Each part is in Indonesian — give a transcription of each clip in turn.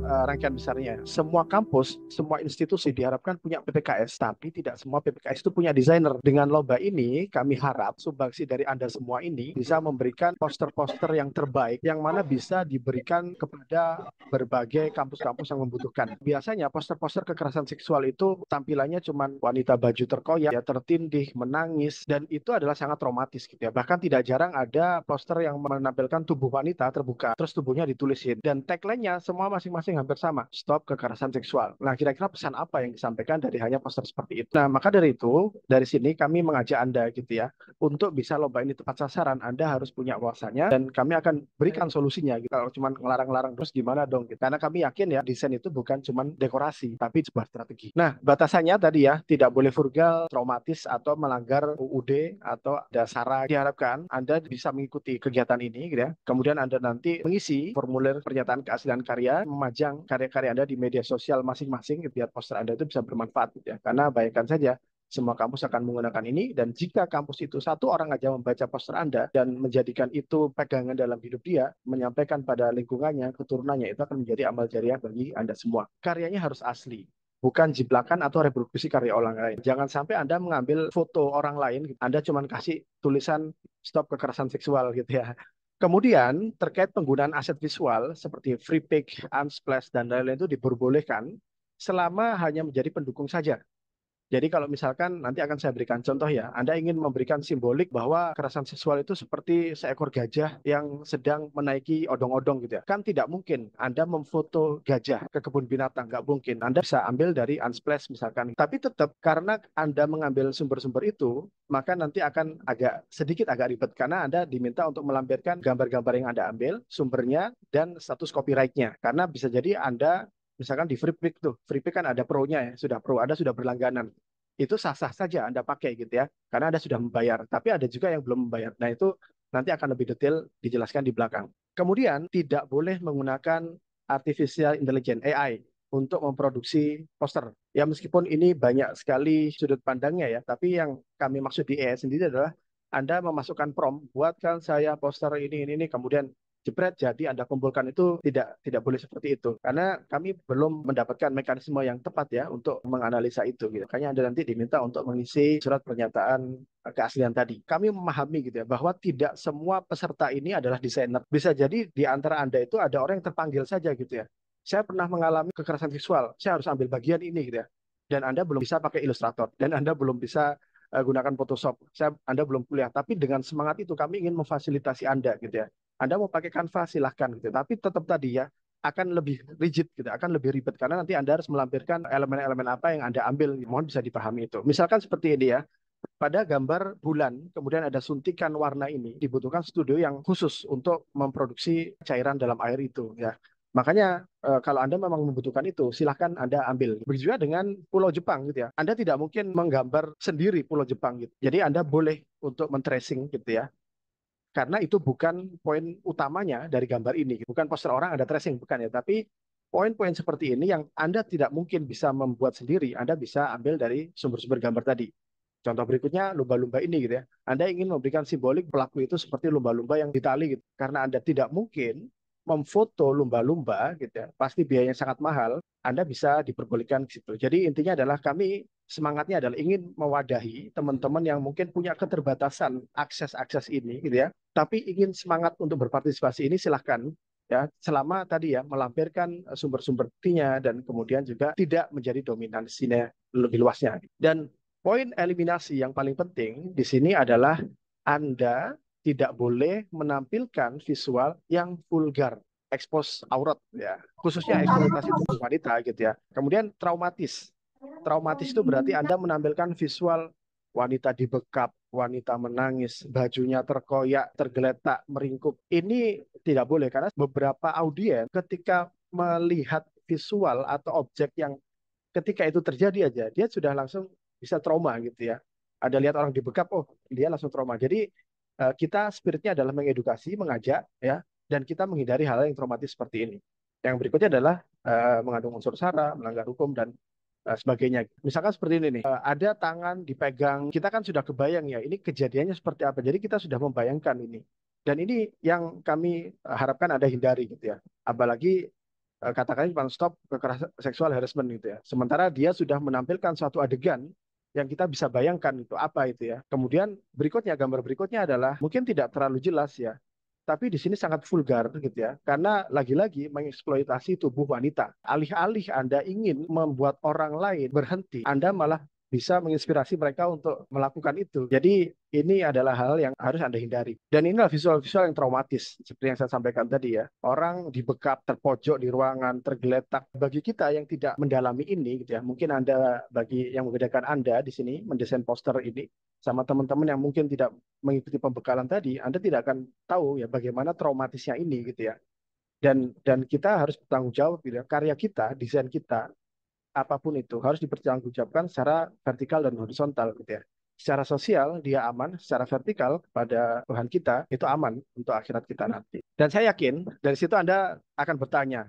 rangkaian besarnya. Semua kampus, semua institusi diharapkan punya PPKS, tapi tidak semua PPKS itu punya desainer. Dengan lomba ini, kami harap sumbangsi dari Anda semua ini bisa memberikan poster-poster yang terbaik, yang mana bisa diberikan kepada berbagai kampus-kampus yang membutuhkan. Biasanya poster-poster kekerasan seksual itu tampilannya cuma wanita baju terkoyak, ya tertindih, menangis, dan itu adalah sangat traumatis gitu ya. Bahkan tidak jarang ada poster yang menampilkan tubuh wanita terbuka, terus tubuhnya ditulisin, dan tagline-nya semua masing-masing hampir sama, stop kekerasan seksual. Nah, kira-kira pesan apa yang disampaikan dari hanya poster seperti itu? Nah, maka dari itu, dari sini kami mengajak Anda gitu ya, untuk bisa lomba ini tepat sasaran, Anda harus punya wawasannya, dan kami akan berikan solusinya gitu. Kalau cuma ngelarang-larang terus gimana dong gitu. Karena kami yakin ya, desain itu bukan cuma dekorasi, tapi sebuah strategi. Nah, batasannya tadi ya, tidak boleh vulgar, traumatis, atau melanggar UUD atau ada SARA. Diharapkan Anda bisa mengikuti kegiatan ini gitu ya. Kemudian Anda nanti mengisi formulir pernyataan keaslian karya, memajang karya-karya Anda di media sosial masing-masing gitu, biar poster Anda itu bisa bermanfaat gitu ya. Karena bayangkan saja, semua kampus akan menggunakan ini, dan jika kampus itu satu orang aja membaca poster Anda dan menjadikan itu pegangan dalam hidup dia, menyampaikan pada lingkungannya, keturunannya, itu akan menjadi amal jariah bagi Anda semua. Karyanya harus asli, bukan jiplakan atau reproduksi karya orang lain. Jangan sampai Anda mengambil foto orang lain, Anda cuma kasih tulisan stop kekerasan seksual gitu ya. Kemudian terkait penggunaan aset visual seperti free pick, unsplash, dan lain-lain itu diperbolehkan selama hanya menjadi pendukung saja. Jadi kalau misalkan nanti akan saya berikan contoh ya, Anda ingin memberikan simbolik bahwa kekerasan seksual itu seperti seekor gajah yang sedang menaiki odong-odong gitu ya. Kan tidak mungkin Anda memfoto gajah ke kebun binatang, nggak mungkin. Anda bisa ambil dari Unsplash misalkan. Tapi tetap karena Anda mengambil sumber-sumber itu, maka nanti akan agak ribet karena Anda diminta untuk melampirkan gambar-gambar yang Anda ambil, sumbernya, dan status copyright-nya. Karena bisa jadi Anda misalkan di FreePick tuh, FreePick kan ada pro-nya ya, sudah pro, Anda sudah berlangganan. Itu sah-sah saja Anda pakai gitu ya, karena Anda sudah membayar. Tapi ada juga yang belum membayar. Nah itu nanti akan lebih detail dijelaskan di belakang. Kemudian tidak boleh menggunakan artificial intelligence (AI) untuk memproduksi poster. Ya meskipun ini banyak sekali sudut pandangnya ya, tapi yang kami maksud di AI sendiri adalah Anda memasukkan prompt, buatkan saya poster ini, kemudian jepret jadi Anda kumpulkan. Itu tidak boleh seperti itu karena kami belum mendapatkan mekanisme yang tepat ya untuk menganalisa itu gitu. Makanya Anda nanti diminta untuk mengisi surat pernyataan keaslian tadi. Kami memahami gitu ya bahwa tidak semua peserta ini adalah desainer. Bisa jadi di antara Anda itu ada orang yang terpanggil saja gitu ya. Saya pernah mengalami kekerasan seksual, saya harus ambil bagian ini gitu ya. Dan Anda belum bisa pakai Illustrator, dan Anda belum bisa gunakan Photoshop. Anda belum kuliah, tapi dengan semangat itu kami ingin memfasilitasi Anda gitu ya. Anda mau pakai Canva silahkan gitu. Tapi tetap tadi ya, akan lebih rigid gitu, akan lebih ribet karena nanti Anda harus melampirkan elemen-elemen apa yang Anda ambil. Mohon bisa dipahami itu. Misalkan seperti ini ya, pada gambar bulan, kemudian ada suntikan warna ini, dibutuhkan studio yang khusus untuk memproduksi cairan dalam air itu ya. Makanya kalau Anda memang membutuhkan itu, silahkan Anda ambil. Begitu juga dengan Pulau Jepang gitu ya. Anda tidak mungkin menggambar sendiri Pulau Jepang gitu. Jadi Anda boleh untuk men-tracing gitu ya, karena itu bukan poin utamanya dari gambar ini. Bukan poster orang ada tracing, bukan ya. Tapi poin-poin seperti ini yang Anda tidak mungkin bisa membuat sendiri, Anda bisa ambil dari sumber-sumber gambar tadi. Contoh berikutnya lumba-lumba ini gitu ya. Anda ingin memberikan simbolik pelaku itu seperti lumba-lumba yang ditali gitu. Karena Anda tidak mungkin memfoto lumba-lumba gitu ya. Pasti biayanya sangat mahal. Anda bisa diperbolehkan di situ. Jadi intinya adalah kami semangatnya adalah ingin mewadahi teman-teman yang mungkin punya keterbatasan akses-akses ini gitu ya, tapi ingin semangat untuk berpartisipasi. Ini silahkan ya, selama tadi ya melampirkan sumber-sumber buktinya dan kemudian juga tidak menjadi dominasinya lebih luasnya. Dan poin eliminasi yang paling penting di sini adalah Anda tidak boleh menampilkan visual yang vulgar, expose aurat ya, khususnya eksploitasi tubuh wanita gitu ya. Kemudian traumatis. Traumatis itu berarti Anda menampilkan visual wanita dibekap, wanita menangis, bajunya terkoyak, tergeletak, meringkuk. Ini tidak boleh karena beberapa audiens ketika melihat visual atau objek yang ketika itu terjadi aja, dia sudah langsung bisa trauma gitu ya. Ada lihat orang dibekap, oh dia langsung trauma. Jadi kita spiritnya adalah mengedukasi, mengajak ya, dan kita menghindari hal yang traumatis seperti ini. Yang berikutnya adalah mengandung unsur sara, melanggar hukum, dan sebagainya. Misalkan seperti ini nih, ada tangan dipegang, kita kan sudah kebayang ya, ini kejadiannya seperti apa. Jadi kita sudah membayangkan ini. Dan ini yang kami harapkan Anda hindari gitu ya. Apalagi katakanlah cuma stop kekerasan seksual harassment gitu ya. Sementara dia sudah menampilkan suatu adegan yang kita bisa bayangkan itu apa itu ya. Kemudian berikutnya, gambar berikutnya adalah mungkin tidak terlalu jelas ya, tapi di sini sangat vulgar gitu ya. Karena lagi-lagi mengeksploitasi tubuh wanita. Alih-alih Anda ingin membuat orang lain berhenti, Anda malah bisa menginspirasi mereka untuk melakukan itu. Jadi ini adalah hal yang harus Anda hindari. Dan inilah visual-visual yang traumatis, seperti yang saya sampaikan tadi ya. Orang dibekap, terpojok di ruangan, tergeletak. Bagi kita yang tidak mendalami ini, gitu ya, mungkin Anda, bagi yang membedakan Anda di sini, mendesain poster ini, sama teman-teman yang mungkin tidak mengikuti pembekalan tadi, Anda tidak akan tahu ya bagaimana traumatisnya ini, gitu ya. Dan kita harus bertanggung jawab, gitu ya. Karya kita, desain kita, apapun itu harus dipertanggungjawabkan secara vertikal dan horizontal gitu ya. Secara sosial dia aman, secara vertikal kepada Tuhan kita itu aman untuk akhirat kita nanti. Dan saya yakin dari situ Anda akan bertanya,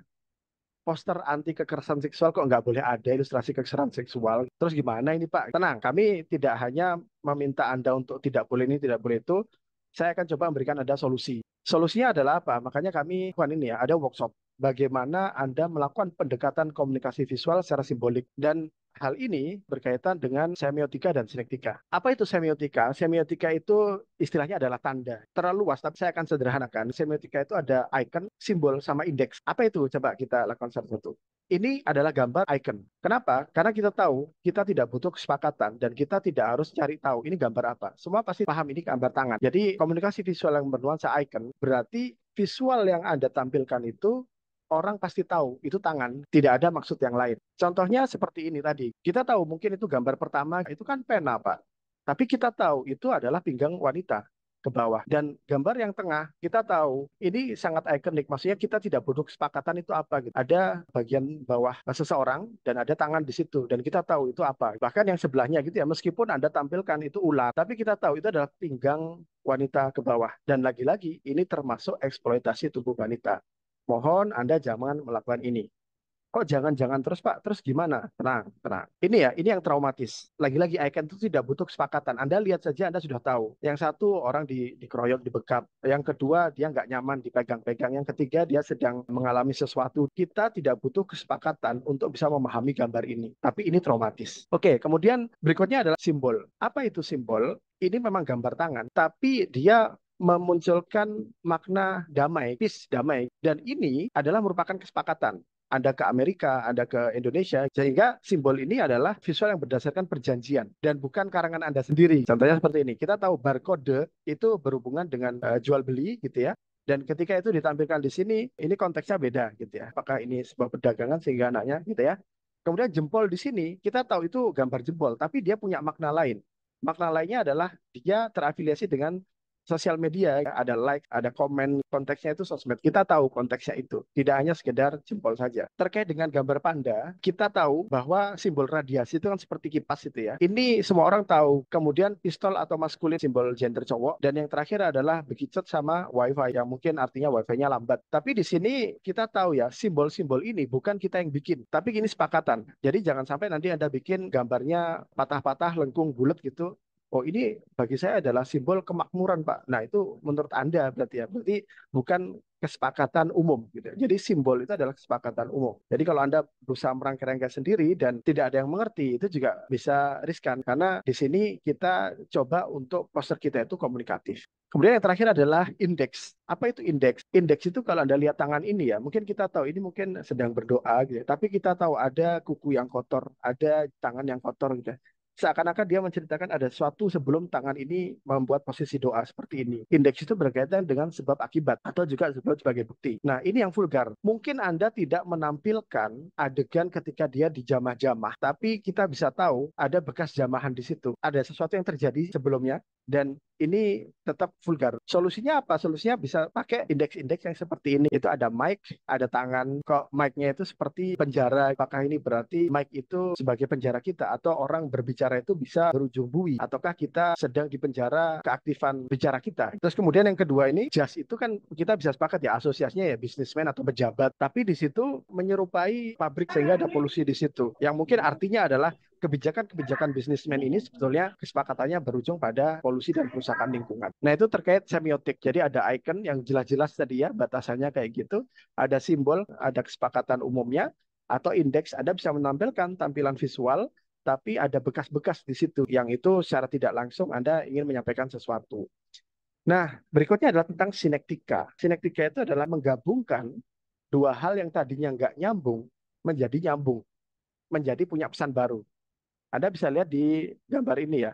poster anti kekerasan seksual kok nggak boleh ada ilustrasi kekerasan seksual? Terus gimana ini Pak? Tenang, kami tidak hanya meminta Anda untuk tidak boleh ini, tidak boleh itu. Saya akan coba memberikan Anda solusi. Solusinya adalah apa? Makanya kami bukan ini ya, ada workshop. Bagaimana Anda melakukan pendekatan komunikasi visual secara simbolik. Dan hal ini berkaitan dengan semiotika dan sinektika. Apa itu semiotika? Semiotika itu istilahnya adalah tanda. Terlalu luas, tapi saya akan sederhanakan. Semiotika itu ada icon, simbol, sama indeks. Apa itu? Coba kita lakukan satu-satu. Ini adalah gambar icon. Kenapa? Karena kita tahu kita tidak butuh kesepakatan dan kita tidak harus cari tahu ini gambar apa. Semua pasti paham ini gambar tangan. Jadi komunikasi visual yang bernuansa icon berarti visual yang Anda tampilkan itu orang pasti tahu itu tangan, tidak ada maksud yang lain. Contohnya seperti ini tadi. Kita tahu mungkin itu gambar pertama itu kan pena, Pak. Tapi kita tahu itu adalah pinggang wanita ke bawah. Dan gambar yang tengah, kita tahu ini sangat ikonik. Maksudnya kita tidak butuh kesepakatan itu apa gitu. Ada bagian bawah seseorang dan ada tangan di situ. Dan kita tahu itu apa. Bahkan yang sebelahnya gitu ya, meskipun Anda tampilkan itu ular, tapi kita tahu itu adalah pinggang wanita ke bawah. Dan lagi-lagi ini termasuk eksploitasi tubuh wanita. Mohon Anda jangan melakukan ini. Kok jangan-jangan terus Pak? Terus gimana? Tenang, tenang. Ini ya, ini yang traumatis. Lagi-lagi icon itu tidak butuh kesepakatan. Anda lihat saja, Anda sudah tahu. Yang satu orang dikeroyok, dibekap. Yang kedua dia nggak nyaman dipegang-pegang. Yang ketiga dia sedang mengalami sesuatu. Kita tidak butuh kesepakatan untuk bisa memahami gambar ini. Tapi ini traumatis. Oke, kemudian berikutnya adalah simbol. Apa itu simbol? Ini memang gambar tangan, tapi dia memunculkan makna damai, peace, damai. Dan ini adalah merupakan kesepakatan. Anda ke Amerika, Anda ke Indonesia, sehingga simbol ini adalah visual yang berdasarkan perjanjian dan bukan karangan Anda sendiri. Contohnya seperti ini, kita tahu barcode itu berhubungan dengan jual beli gitu ya. Dan ketika itu ditampilkan di sini, ini konteksnya beda gitu ya. Apakah ini sebuah perdagangan sehingga anaknya gitu ya. Kemudian jempol di sini, kita tahu itu gambar jempol, tapi dia punya makna lain. Makna lainnya adalah dia terafiliasi dengan sosial media, ada like, ada komen, konteksnya itu sosmed. Kita tahu konteksnya itu, tidak hanya sekedar jempol saja. Terkait dengan gambar panda, kita tahu bahwa simbol radiasi itu kan seperti kipas itu ya. Ini semua orang tahu. Kemudian pistol atau maskulin, simbol gender cowok. Dan yang terakhir adalah bekicot sama wifi, yang mungkin artinya wifi-nya lambat. Tapi di sini kita tahu ya, simbol-simbol ini bukan kita yang bikin, tapi ini sepakatan. Jadi jangan sampai nanti Anda bikin gambarnya patah-patah, lengkung, bulat gitu. Oh ini bagi saya adalah simbol kemakmuran Pak. Nah itu menurut Anda berarti ya, berarti bukan kesepakatan umum gitu. Jadi simbol itu adalah kesepakatan umum. Jadi kalau Anda berusaha merangkai-rangkai sendiri dan tidak ada yang mengerti, itu juga bisa riskan karena di sini kita coba untuk poster kita itu komunikatif. Kemudian yang terakhir adalah indeks. Apa itu indeks? Indeks itu kalau Anda lihat tangan ini ya, mungkin kita tahu ini mungkin sedang berdoa gitu. Tapi kita tahu ada kuku yang kotor, ada tangan yang kotor gitu. Seakan-akan dia menceritakan ada sesuatu sebelum tangan ini membuat posisi doa seperti ini. Indeks itu berkaitan dengan sebab akibat atau juga sebab sebagai bukti. Nah, ini yang vulgar. Mungkin Anda tidak menampilkan adegan ketika dia dijamah-jamah, tapi kita bisa tahu ada bekas jamahan di situ. Ada sesuatu yang terjadi sebelumnya dan ini tetap vulgar. Solusinya apa? Solusinya bisa pakai indeks-indeks yang seperti ini. Itu ada mic, ada tangan. Kok mic-nya itu seperti penjara? Apakah ini berarti mic itu sebagai penjara kita atau orang berbicara bicara itu bisa berujung bui, ataukah kita sedang dipenjara keaktifan bicara kita. Terus kemudian yang kedua ini, jas itu kan kita bisa sepakat ya, asosiasinya ya bisnismen atau pejabat, tapi di situ menyerupai pabrik sehingga ada polusi di situ. Yang mungkin artinya adalah kebijakan-kebijakan bisnismen ini sebetulnya kesepakatannya berujung pada polusi dan kerusakan lingkungan. Nah, itu terkait semiotik. Jadi ada icon yang jelas-jelas tadi ya, batasannya kayak gitu, ada simbol, ada kesepakatan umumnya, atau indeks, Anda bisa menampilkan tampilan visual, tapi ada bekas-bekas di situ, yang itu secara tidak langsung Anda ingin menyampaikan sesuatu. Nah, berikutnya adalah tentang sinektika. Sinektika itu adalah menggabungkan dua hal yang tadinya nggak nyambung menjadi nyambung, menjadi punya pesan baru. Anda bisa lihat di gambar ini ya,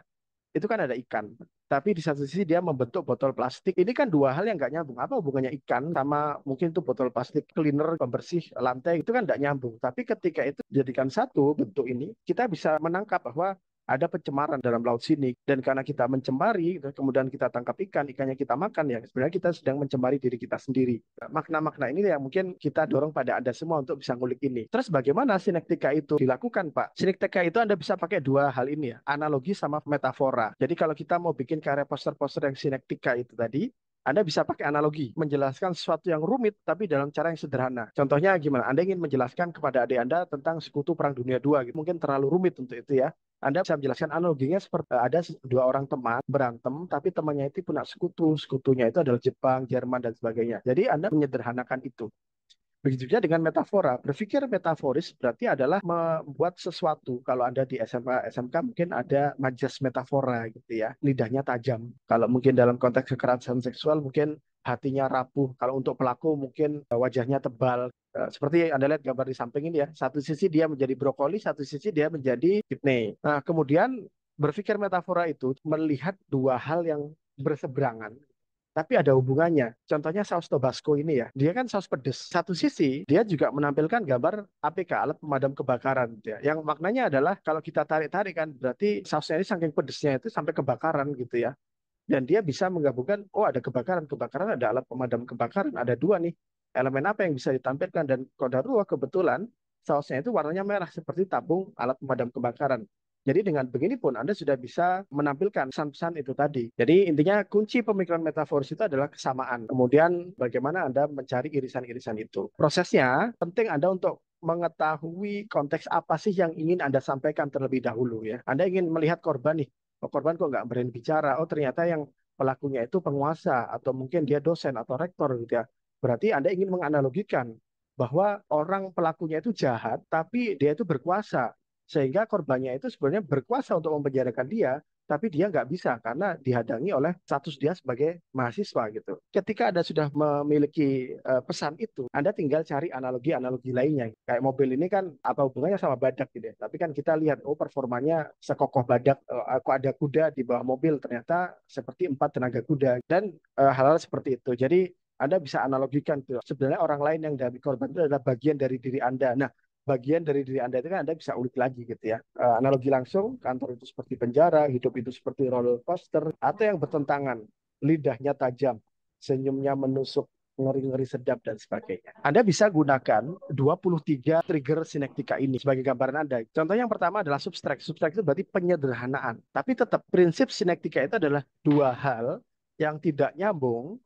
itu kan ada ikan. Tapi di satu sisi dia membentuk botol plastik. Ini kan dua hal yang nggak nyambung. Apa hubungannya ikan sama mungkin itu botol plastik cleaner, pembersih lantai, itu kan nggak nyambung. Tapi ketika itu dijadikan satu bentuk ini, kita bisa menangkap bahwa ada pencemaran dalam laut sini. Dan karena kita mencemari, kemudian kita tangkap ikan, ikannya kita makan, ya sebenarnya kita sedang mencemari diri kita sendiri. Makna-makna ini yang mungkin kita dorong pada Anda semua untuk bisa ngulik ini. Terus bagaimana sinektika itu dilakukan, Pak? Sinektika itu Anda bisa pakai dua hal ini ya, analogi sama metafora. Jadi kalau kita mau bikin karya poster-poster yang sinektika itu tadi, anda bisa pakai analogi, menjelaskan sesuatu yang rumit tapi dalam cara yang sederhana. Contohnya gimana? Anda ingin menjelaskan kepada adik Anda tentang sekutu Perang Dunia II, gitu. Mungkin terlalu rumit untuk itu ya. Anda bisa menjelaskan analoginya seperti ada dua orang teman berantem, tapi temannya itu punya sekutu. Sekutunya itu adalah Jepang, Jerman, dan sebagainya. Jadi Anda menyederhanakan itu. Begitu juga dengan metafora. Berpikir metaforis berarti adalah membuat sesuatu. Kalau Anda di SMA, SMK mungkin ada majas metafora gitu ya. Lidahnya tajam. Kalau mungkin dalam konteks kekerasan seksual mungkin hatinya rapuh. Kalau untuk pelaku mungkin wajahnya tebal. Seperti Anda lihat gambar di samping ini ya. Satu sisi dia menjadi brokoli, satu sisi dia menjadi kidney. Nah, kemudian berpikir metafora itu melihat dua hal yang berseberangan tapi ada hubungannya. Contohnya saus Tabasco ini ya, dia kan saus pedas. Satu sisi, dia juga menampilkan gambar APK, alat pemadam kebakaran. Gitu ya. Yang maknanya adalah kalau kita tarik-tarik kan, berarti sausnya ini saking pedesnya itu sampai kebakaran gitu ya. Dan dia bisa menggabungkan, oh ada kebakaran, kebakaran ada alat pemadam kebakaran, ada dua nih. Elemen apa yang bisa ditampilkan, dan kodarullah kebetulan sausnya itu warnanya merah seperti tabung alat pemadam kebakaran. Jadi dengan begini pun Anda sudah bisa menampilkan pesan-pesan itu tadi. Jadi intinya kunci pemikiran metaforis itu adalah kesamaan. Kemudian bagaimana Anda mencari irisan-irisan itu. Prosesnya penting Anda untuk mengetahui konteks apa sih yang ingin Anda sampaikan terlebih dahulu ya. Anda ingin melihat korban nih. Oh, korban kok nggak berani bicara. Oh, ternyata yang pelakunya itu penguasa atau mungkin dia dosen atau rektor gitu ya. Berarti Anda ingin menganalogikan bahwa orang pelakunya itu jahat, tapi dia itu berkuasa. Sehingga korbannya itu sebenarnya berkuasa untuk mempenjarakan dia, tapi dia nggak bisa karena dihadang oleh status dia sebagai mahasiswa gitu. Ketika Anda sudah memiliki pesan itu, Anda tinggal cari analogi-analogi lainnya. Kayak mobil ini kan apa hubungannya sama badak gitu ya. Tapi kan kita lihat, oh performanya sekokoh badak, kok ada kuda di bawah mobil, ternyata seperti 4 tenaga kuda. Dan hal-hal seperti itu. Jadi Anda bisa analogikan tuh. Sebenarnya orang lain yang dari korban itu adalah bagian dari diri Anda. Nah, bagian dari diri Anda itu kan Anda bisa ulik lagi gitu ya. Analogi langsung, kantor itu seperti penjara, hidup itu seperti roller coaster, atau yang bertentangan, lidahnya tajam, senyumnya menusuk, ngeri-ngeri sedap, dan sebagainya. Anda bisa gunakan 23 trigger sinektika ini sebagai gambaran Anda. Contoh yang pertama adalah subtract. Subtract itu berarti penyederhanaan. Tapi tetap prinsip sinektika itu adalah dua hal yang tidak nyambung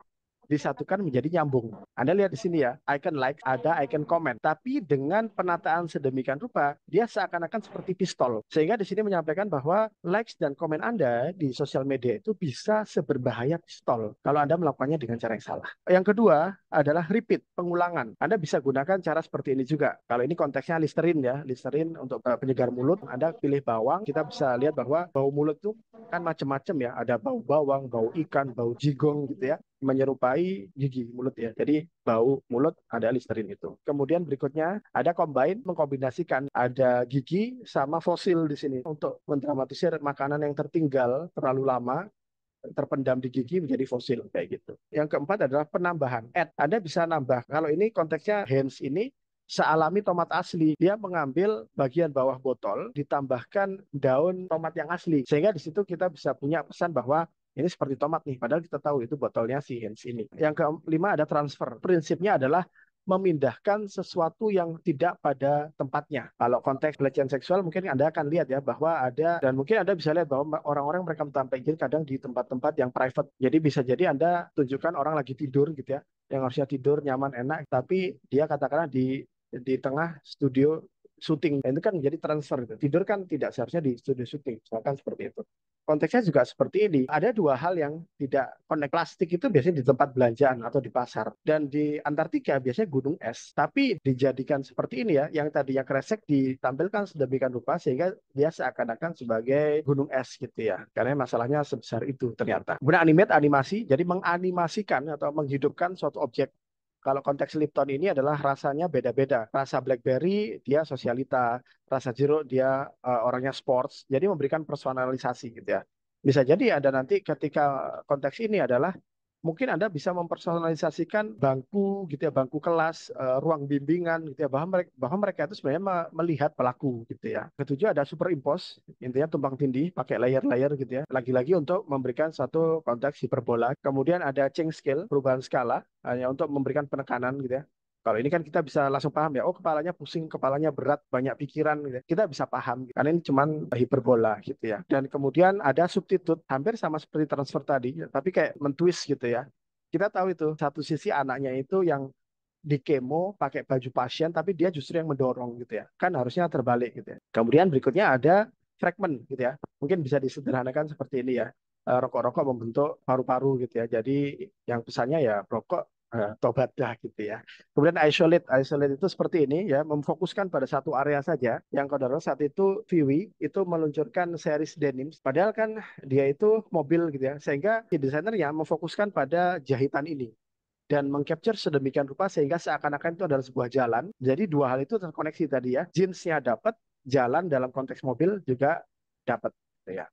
disatukan menjadi nyambung. Anda lihat di sini ya, icon like, ada icon comment. Tapi dengan penataan sedemikian rupa, dia seakan-akan seperti pistol. Sehingga di sini menyampaikan bahwa likes dan komen Anda di sosial media itu bisa seberbahaya pistol kalau Anda melakukannya dengan cara yang salah. Yang kedua adalah repeat, pengulangan. Anda bisa gunakan cara seperti ini juga. Kalau ini konteksnya Listerine ya, Listerine untuk penyegar mulut, Anda pilih bawang, kita bisa lihat bahwa bau mulut itu kan macam-macam ya, ada bau bawang, bau ikan, bau jigong gitu ya, menyerupai gigi mulut ya. Jadi bau mulut ada Listerine itu. Kemudian berikutnya ada combine, mengkombinasikan ada gigi sama fosil di sini untuk mendramatisir makanan yang tertinggal terlalu lama terpendam di gigi menjadi fosil kayak gitu. Yang keempat adalah penambahan. Add, Anda bisa nambah. Kalau ini konteksnya hands ini sealami tomat asli. Dia mengambil bagian bawah botol, ditambahkan daun tomat yang asli. Sehingga di situ kita bisa punya pesan bahwa ini seperti tomat nih, padahal kita tahu itu botolnya si Heinz ini. Yang kelima ada transfer. Prinsipnya adalah memindahkan sesuatu yang tidak pada tempatnya. Kalau konteks pelecehan seksual mungkin Anda akan lihat ya bahwa ada, dan mungkin Anda bisa lihat bahwa orang-orang mereka tampil kadang di tempat-tempat yang private. Jadi bisa jadi Anda tunjukkan orang lagi tidur gitu ya, yang harusnya tidur nyaman enak, tapi dia katakanlah di tengah studio syuting. Itu kan menjadi transfer gitu. Tidur kan tidak seharusnya di studio syuting, misalkan seperti itu. Konteksnya juga seperti ini. Ada dua hal yang tidak connect. Plastik itu biasanya di tempat belanjaan atau di pasar. Dan di Antartika biasanya gunung es. Tapi dijadikan seperti ini ya, yang tadinya kresek ditampilkan sedemikian rupa sehingga dia seakan-akan sebagai gunung es gitu ya. Karena masalahnya sebesar itu ternyata. Kemudian animasi, jadi menganimasikan atau menghidupkan suatu objek. Kalau konteks Lipton ini adalah rasanya beda-beda. Rasa blackberry dia sosialita, rasa jeruk dia orangnya sports. Jadi memberikan personalisasi gitu ya. Bisa jadi ada nanti ketika konteks ini adalah mungkin Anda bisa mempersonalisasikan bangku gitu ya, bangku kelas, ruang bimbingan gitu ya, bahwa mereka itu sebenarnya melihat pelaku gitu ya. Ketujuh ada superimpose, intinya tumpang tindih pakai layer-layer gitu ya. Lagi-lagi untuk memberikan satu konteks hiperbola. Kemudian ada change scale, perubahan skala hanya untuk memberikan penekanan gitu ya. Kalau ini kan kita bisa langsung paham ya, oh kepalanya pusing, kepalanya berat, banyak pikiran gitu. Kita bisa paham, gitu. Karena ini cuman hiperbola gitu ya. Dan kemudian ada substitute, hampir sama seperti transfer tadi, tapi kayak mentwist gitu ya. Kita tahu itu, satu sisi anaknya itu yang di kemo pakai baju pasien, tapi dia justru yang mendorong gitu ya. Kan harusnya terbalik gitu ya. Kemudian berikutnya ada fragment gitu ya. Mungkin bisa disederhanakan seperti ini ya. Rokok-rokok membentuk paru-paru gitu ya. Jadi yang pesannya ya rokok tobatlah gitu ya. Kemudian isolate itu seperti ini ya, memfokuskan pada satu area saja. Yang kodaro saat itu Viwi itu meluncurkan series denim, padahal kan dia itu mobil gitu ya, sehingga si desainernya memfokuskan pada jahitan ini dan mengcapture sedemikian rupa sehingga seakan-akan itu adalah sebuah jalan. Jadi dua hal itu terkoneksi tadi ya. Jeansnya dapat, jalan dalam konteks mobil juga dapat. Gitu ya.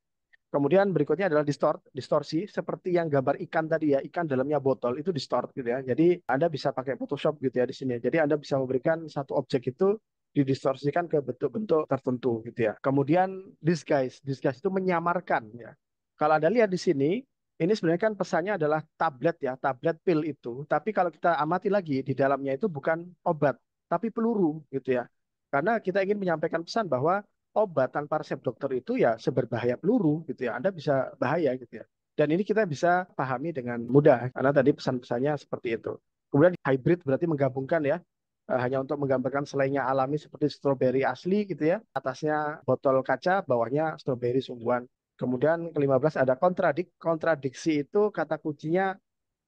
Kemudian berikutnya adalah distorsi seperti yang gambar ikan tadi ya, ikan dalamnya botol itu distort gitu ya. Jadi Anda bisa pakai Photoshop gitu ya di sini. Jadi Anda bisa memberikan satu objek itu didistorsikan ke bentuk-bentuk tertentu gitu ya. Kemudian disguise itu menyamarkan ya. Kalau Anda lihat di sini, ini sebenarnya kan pesannya adalah tablet ya, tablet pil itu. Tapi kalau kita amati lagi di dalamnya itu bukan obat, tapi peluru gitu ya. Karena kita ingin menyampaikan pesan bahwa obat tanpa resep dokter itu ya seberbahaya peluru gitu ya. Anda bisa bahaya gitu ya. Dan ini kita bisa pahami dengan mudah karena tadi pesan-pesannya seperti itu. Kemudian hybrid berarti menggabungkan ya. Hanya untuk menggambarkan selainya alami seperti stroberi asli gitu ya. Atasnya botol kaca, bawahnya stroberi sungguhan. Kemudian ke-15 ada kontradik. Kontradiksi itu kata kuncinya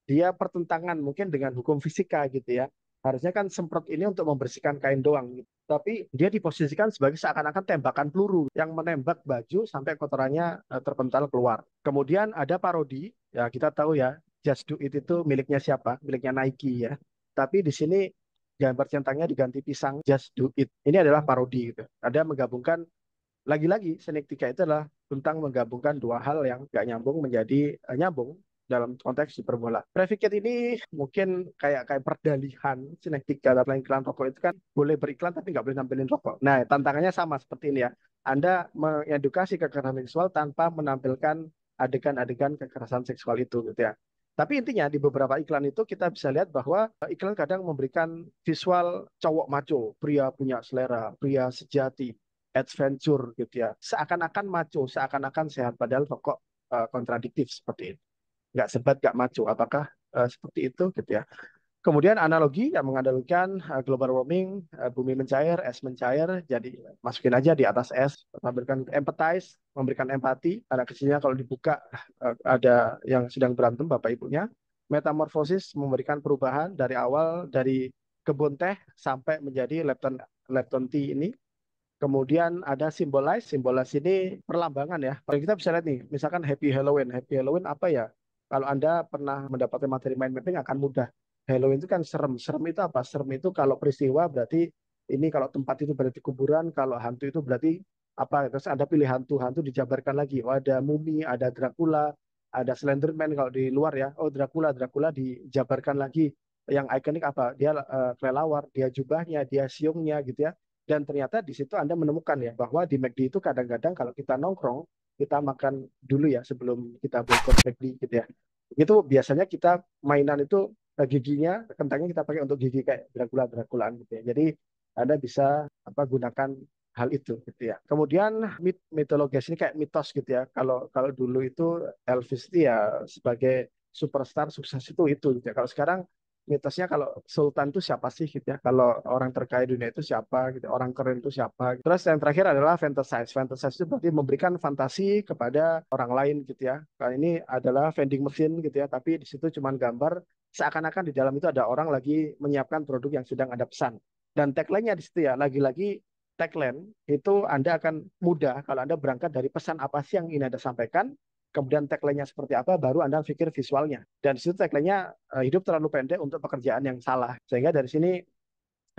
dia pertentangan mungkin dengan hukum fisika gitu ya. Harusnya kan semprot ini untuk membersihkan kain doang gitu. Tapi dia diposisikan sebagai seakan-akan tembakan peluru yang menembak baju sampai kotorannya terpental keluar. Kemudian ada parodi, ya kita tahu ya, Just Do It itu miliknya siapa? Miliknya Nike ya. Tapi di sini gambar centangnya diganti pisang, Just Do It. Ini adalah parodi gitu. Ada menggabungkan lagi-lagi sinektika itu adalah tentang menggabungkan dua hal yang gak nyambung menjadi nyambung dalam konteks hiperbola. Predikat ini mungkin kayak perdalihan sinektika dalam iklan rokok itu kan boleh beriklan tapi nggak boleh nampilin rokok. Nah, tantangannya sama seperti ini ya. Anda mengedukasi kekerasan seksual tanpa menampilkan adegan-adegan kekerasan seksual itu gitu ya. Tapi intinya di beberapa iklan itu kita bisa lihat bahwa iklan kadang memberikan visual cowok maco, pria punya selera, pria sejati, adventure gitu ya. Seakan-akan maco, seakan-akan sehat, padahal rokok kontradiktif seperti itu. Nggak sebat, nggak maco. Apakah seperti itu gitu ya. Kemudian analogi yang mengandalkan global warming, bumi mencair, es mencair, jadi masukin aja di atas es, memberikan empathize, memberikan empati, anak kecilnya kalau dibuka ada yang sedang berantem bapak ibunya, metamorfosis memberikan perubahan dari awal dari kebun teh sampai menjadi Lepton tea ini. Kemudian ada simbolize ini perlambangan ya. Kalau kita bisa lihat nih, misalkan Happy Halloween. Happy Halloween apa ya? Kalau Anda pernah mendapatkan materi mind mapping akan mudah. Halloween itu kan serem. Serem itu apa? Serem itu kalau peristiwa berarti ini, kalau tempat itu berarti kuburan, kalau hantu itu berarti apa? Terus Anda pilih hantu dijabarkan lagi. Oh, ada mumi, ada Dracula, ada Slenderman kalau di luar ya. Oh, Dracula dijabarkan lagi. Yang ikonik apa? Dia kelelawar, dia jubahnya, dia siungnya gitu ya. Dan ternyata di situ Anda menemukan ya bahwa di McD itu kadang-kadang kalau kita nongkrong, kita makan dulu ya sebelum kita boikot McD gitu ya. Itu biasanya kita mainan itu giginya, kentangnya kita pakai untuk gigi kayak Dracula-Draculaan gitu ya. Jadi Anda bisa gunakan hal itu gitu ya. Kemudian mitologis ini kayak mitos gitu ya. Kalau kalau dulu itu Elvis itu ya sebagai superstar sukses itu gitu ya. Kalau sekarang mitosnya kalau sultan itu siapa sih gitu ya. Kalau orang terkaya dunia itu siapa gitu, orang keren itu siapa. Terus yang terakhir adalah fantasize. Fantasize itu berarti memberikan fantasi kepada orang lain gitu ya. Kalau ini adalah vending machine gitu ya, tapi di situ cuma gambar seakan-akan di dalam itu ada orang lagi menyiapkan produk yang sedang Anda pesan. Dan tagline-nya di situ ya, lagi-lagi tagline itu Anda akan mudah kalau Anda berangkat dari pesan apa sih yang ingin Anda sampaikan, kemudian tagline-nya seperti apa, baru Anda pikir visualnya. Dan di situ tagline-nya hidup terlalu pendek untuk pekerjaan yang salah. Sehingga dari sini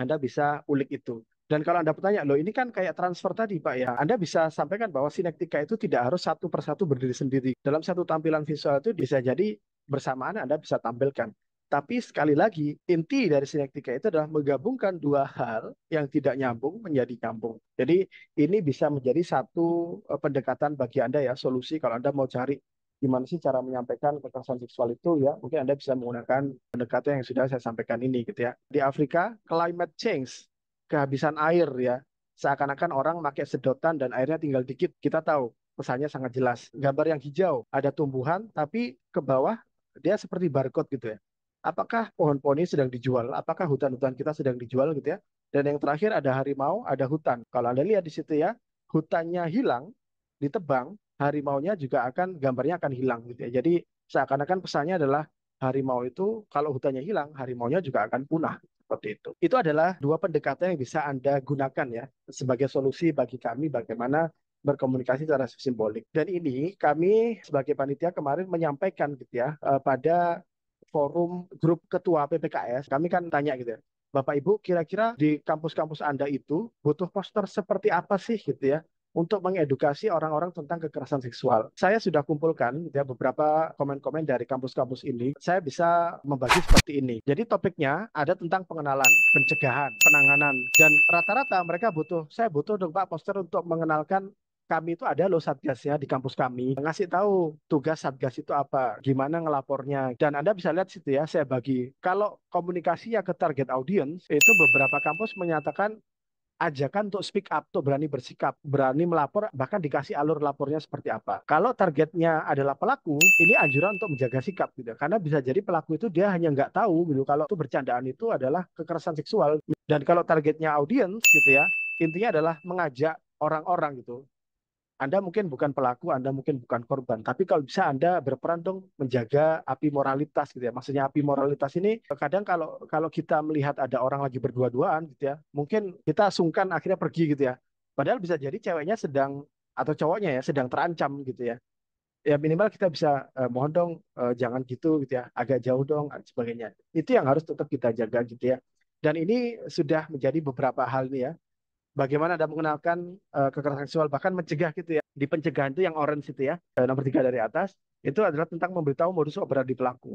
Anda bisa ulik itu. Dan kalau Anda bertanya, loh ini kan kayak transfer tadi Pak ya, Anda bisa sampaikan bahwa sinektika itu tidak harus satu persatu berdiri sendiri. Dalam satu tampilan visual itu bisa jadi bersamaan Anda bisa tampilkan. Tapi sekali lagi, inti dari sinektika itu adalah menggabungkan dua hal yang tidak nyambung menjadi nyambung. Jadi ini bisa menjadi satu pendekatan bagi Anda ya, solusi kalau Anda mau cari gimana sih cara menyampaikan kekerasan seksual itu ya, mungkin Anda bisa menggunakan pendekatan yang sudah saya sampaikan ini gitu ya. Di Afrika, climate change, kehabisan air ya, seakan-akan orang pakai sedotan dan airnya tinggal dikit. Kita tahu pesannya sangat jelas. Gambar yang hijau, ada tumbuhan, tapi ke bawah dia seperti barcode gitu ya. Apakah pohon-pohon ini sedang dijual? Apakah hutan-hutan kita sedang dijual gitu ya? Dan yang terakhir ada harimau, ada hutan. Kalau Anda lihat di situ ya, hutannya hilang, ditebang, harimaunya juga akan gambarnya akan hilang gitu ya. Jadi seakan-akan pesannya adalah harimau itu kalau hutannya hilang, harimaunya juga akan punah seperti itu. Itu adalah dua pendekatan yang bisa Anda gunakan ya sebagai solusi bagi kami bagaimana berkomunikasi secara simbolik. Dan ini kami sebagai panitia kemarin menyampaikan gitu ya pada forum grup ketua PPKS, kami kan tanya gitu ya, Bapak Ibu kira-kira di kampus-kampus Anda itu butuh poster seperti apa sih gitu ya untuk mengedukasi orang-orang tentang kekerasan seksual. Saya sudah kumpulkan ya beberapa komen-komen dari kampus-kampus ini. Saya bisa membagi seperti ini. Jadi topiknya ada tentang pengenalan, pencegahan, penanganan, dan rata-rata mereka butuh, saya butuh dong Pak poster untuk mengenalkan kami itu ada loh satgasnya di kampus kami. Ngasih tahu tugas satgas itu apa, gimana ngelapornya. Dan Anda bisa lihat situ ya, saya bagi. Kalau komunikasinya ke target audience, itu beberapa kampus menyatakan ajakan untuk speak up, untuk berani bersikap, berani melapor, bahkan dikasih alur lapornya seperti apa. Kalau targetnya adalah pelaku, ini anjuran untuk menjaga sikap gitu. Karena bisa jadi pelaku itu dia hanya nggak tahu gitu kalau itu bercandaan itu adalah kekerasan seksual. Dan kalau targetnya audiens gitu ya, intinya adalah mengajak orang-orang gitu. Anda mungkin bukan pelaku, Anda mungkin bukan korban, tapi kalau bisa Anda berperan dong menjaga api moralitas gitu ya. Maksudnya api moralitas ini kadang kalau kalau kita melihat ada orang lagi berdua-duaan gitu ya, mungkin kita sungkan akhirnya pergi gitu ya. Padahal bisa jadi ceweknya sedang atau cowoknya ya sedang terancam gitu ya. Ya minimal kita bisa mohon dong jangan gitu gitu ya, agak jauh dong dan sebagainya. Itu yang harus tetap kita jaga gitu ya. Dan ini sudah menjadi beberapa hal nih ya bagaimana Anda mengenalkan kekerasan seksual, bahkan mencegah gitu ya. Di pencegahan itu yang orange itu ya, nomor 3 dari atas, itu adalah tentang memberitahu modus operandi pelaku,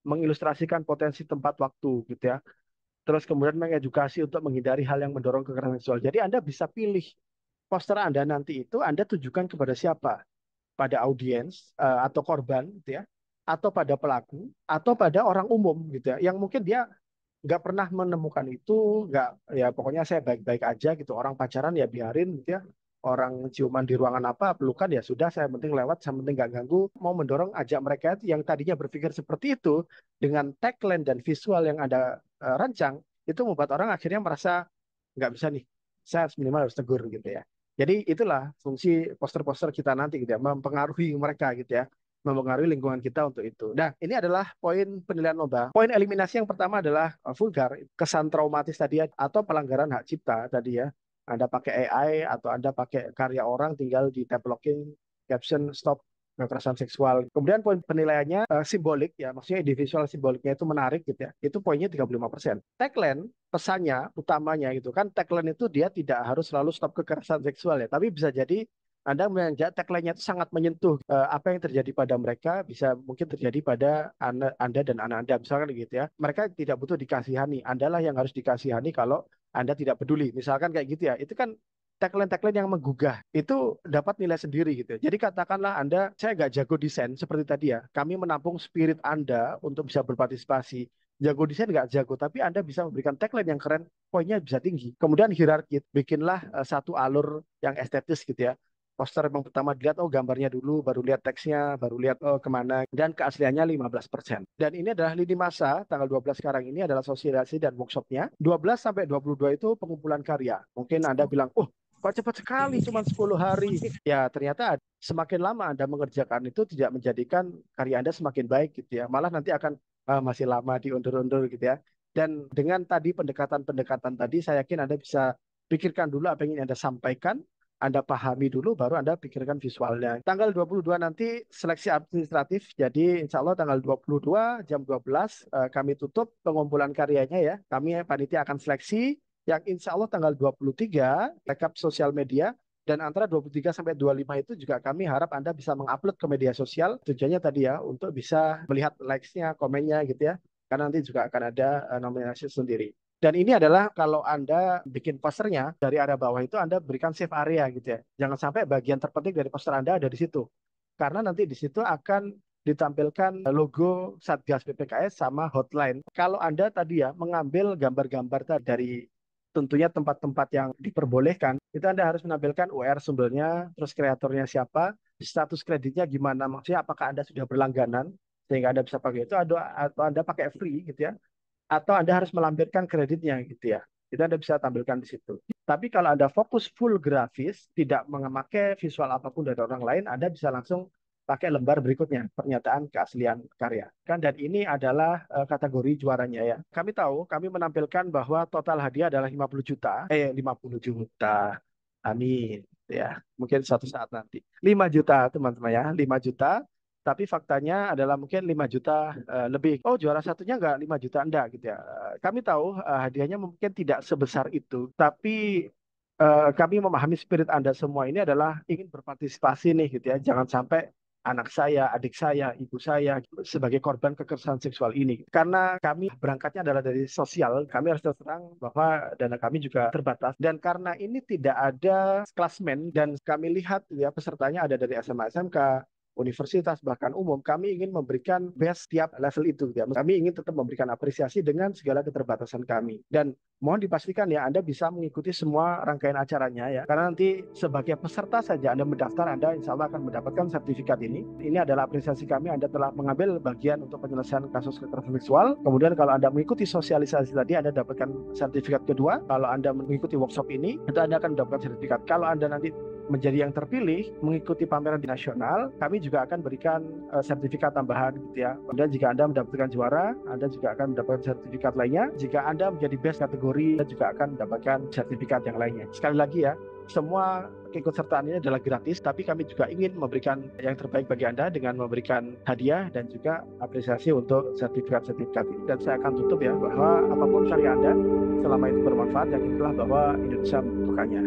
mengilustrasikan potensi tempat waktu gitu ya. Terus kemudian mengedukasi untuk menghindari hal yang mendorong kekerasan seksual. Jadi Anda bisa pilih poster Anda nanti itu Anda tujukan kepada siapa? Pada audiens atau korban gitu ya, atau pada pelaku, atau pada orang umum gitu ya, yang mungkin dia nggak pernah menemukan itu, nggak ya pokoknya saya baik-baik aja gitu. Orang pacaran ya biarin gitu ya. Orang ciuman di ruangan apa, pelukan ya sudah, saya penting lewat, saya penting nggak ganggu. Mau mendorong ajak mereka itu yang tadinya berpikir seperti itu dengan tagline dan visual yang ada rancang, itu membuat orang akhirnya merasa nggak bisa nih, saya harus minimal harus tegur gitu ya. Jadi itulah fungsi poster-poster kita nanti gitu ya, mempengaruhi mereka gitu ya, mempengaruhi lingkungan kita untuk itu. Nah, ini adalah poin penilaian lomba. Poin eliminasi yang pertama adalah vulgar, kesan traumatis tadi ya, atau pelanggaran hak cipta tadi ya. Anda pakai AI atau Anda pakai karya orang tinggal di tab locking, caption stop kekerasan seksual. Kemudian poin penilaiannya simbolik ya, maksudnya di visual simboliknya itu menarik gitu ya. Itu poinnya 35%. Tagline pesannya utamanya gitu kan, tagline itu dia tidak harus selalu stop kekerasan seksual ya, tapi bisa jadi anda melihat tagline-nya itu sangat menyentuh apa yang terjadi pada mereka bisa mungkin terjadi pada Anda dan anak Anda misalkan gitu ya. Mereka tidak butuh dikasihani, Anda lah yang harus dikasihani kalau Anda tidak peduli. Misalkan kayak gitu ya. Itu kan tagline-tagline yang menggugah itu dapat nilai sendiri gitu. Jadi katakanlah Anda, saya nggak jago desain seperti tadi ya. Kami menampung spirit Anda untuk bisa berpartisipasi jago desain nggak jago, tapi Anda bisa memberikan tagline yang keren, poinnya bisa tinggi. Kemudian hierarki, bikinlah satu alur yang estetis gitu ya. Poster yang pertama dilihat, oh gambarnya dulu, baru lihat teksnya, baru lihat oh kemana, dan keasliannya 15%. Dan ini adalah lini masa, tanggal 12 sekarang ini adalah sosialisasi dan workshopnya. 12 sampai 22 itu pengumpulan karya. Mungkin Anda bilang, oh kok cepat sekali, cuma 10 hari. Ya ternyata semakin lama Anda mengerjakan itu tidak menjadikan karya Anda semakin baik gitu ya. Malah nanti akan masih lama diundur-undur gitu ya. Dan dengan tadi pendekatan-pendekatan tadi, saya yakin Anda bisa pikirkan dulu apa yang ingin Anda sampaikan, anda pahami dulu, baru Anda pikirkan visualnya. Tanggal 22 nanti seleksi administratif, jadi insya Allah tanggal 22 jam 12 kami tutup pengumpulan karyanya ya. Kami panitia akan seleksi, yang insya Allah tanggal 23 rekap sosial media, dan antara 23 sampai 25 itu juga kami harap Anda bisa mengupload ke media sosial. Tujuannya tadi ya, untuk bisa melihat likes-nya, komennya gitu ya. Karena nanti juga akan ada nominasi sendiri. Dan ini adalah kalau Anda bikin posternya dari area bawah itu Anda berikan save area gitu ya. Jangan sampai bagian terpenting dari poster Anda ada di situ. Karena nanti di situ akan ditampilkan logo Satgas PPKS sama hotline. Kalau Anda tadi ya mengambil gambar-gambar dari tentunya tempat-tempat yang diperbolehkan, itu Anda harus menampilkan UR sumbernya, terus kreatornya siapa, status kreditnya gimana, maksudnya apakah Anda sudah berlangganan, sehingga Anda bisa pakai itu, atau Anda pakai free gitu ya, atau Anda harus melampirkan kreditnya gitu ya. Itu Anda bisa tampilkan di situ. Tapi kalau Anda fokus full grafis, tidak memakai visual apapun dari orang lain, Anda bisa langsung pakai lembar berikutnya, pernyataan keaslian karya. Kan dan ini adalah kategori juaranya ya. Kami tahu, kami menampilkan bahwa total hadiah adalah 50 juta. 50 juta. Amin. Ya, mungkin suatu saat nanti. 5 juta teman-teman ya, 5 juta. Tapi faktanya adalah mungkin 5 juta lebih. Oh, juara satunya nggak 5 juta, enggak gitu ya. Kami tahu hadiahnya mungkin tidak sebesar itu, tapi kami memahami spirit Anda semua ini adalah ingin berpartisipasi nih gitu ya. Jangan sampai anak saya, adik saya, ibu saya sebagai korban kekerasan seksual ini. Karena kami berangkatnya adalah dari sosial, kami harus terus terang bahwa dana kami juga terbatas. Dan karena ini tidak ada klasmen dan kami lihat ya pesertanya ada dari SMA, SMK, universitas bahkan umum, kami ingin memberikan best tiap level itu ya. Kami ingin tetap memberikan apresiasi dengan segala keterbatasan kami. Dan mohon dipastikan ya Anda bisa mengikuti semua rangkaian acaranya ya. Karena nanti sebagai peserta saja Anda mendaftar, Anda insya Allah akan mendapatkan sertifikat ini. Ini adalah apresiasi kami, Anda telah mengambil bagian untuk penyelesaian kasus kekerasan seksual. Kemudian kalau Anda mengikuti sosialisasi tadi, Anda dapatkan sertifikat kedua. Kalau Anda mengikuti workshop ini, itu Anda akan mendapatkan sertifikat. Kalau Anda nanti menjadi yang terpilih mengikuti pameran di nasional, kami juga akan berikan sertifikat tambahan gitu ya. Kemudian jika Anda mendapatkan juara, Anda juga akan mendapatkan sertifikat lainnya. Jika Anda menjadi best kategori, Anda juga akan mendapatkan sertifikat yang lainnya. Sekali lagi ya, semua keikutsertaan ini adalah gratis, tapi kami juga ingin memberikan yang terbaik bagi Anda dengan memberikan hadiah dan juga apresiasi untuk sertifikat-sertifikat ini. Dan saya akan tutup ya, bahwa apapun karya Anda, selama itu bermanfaat, yakinlah bahwa Indonesia membutuhkannya.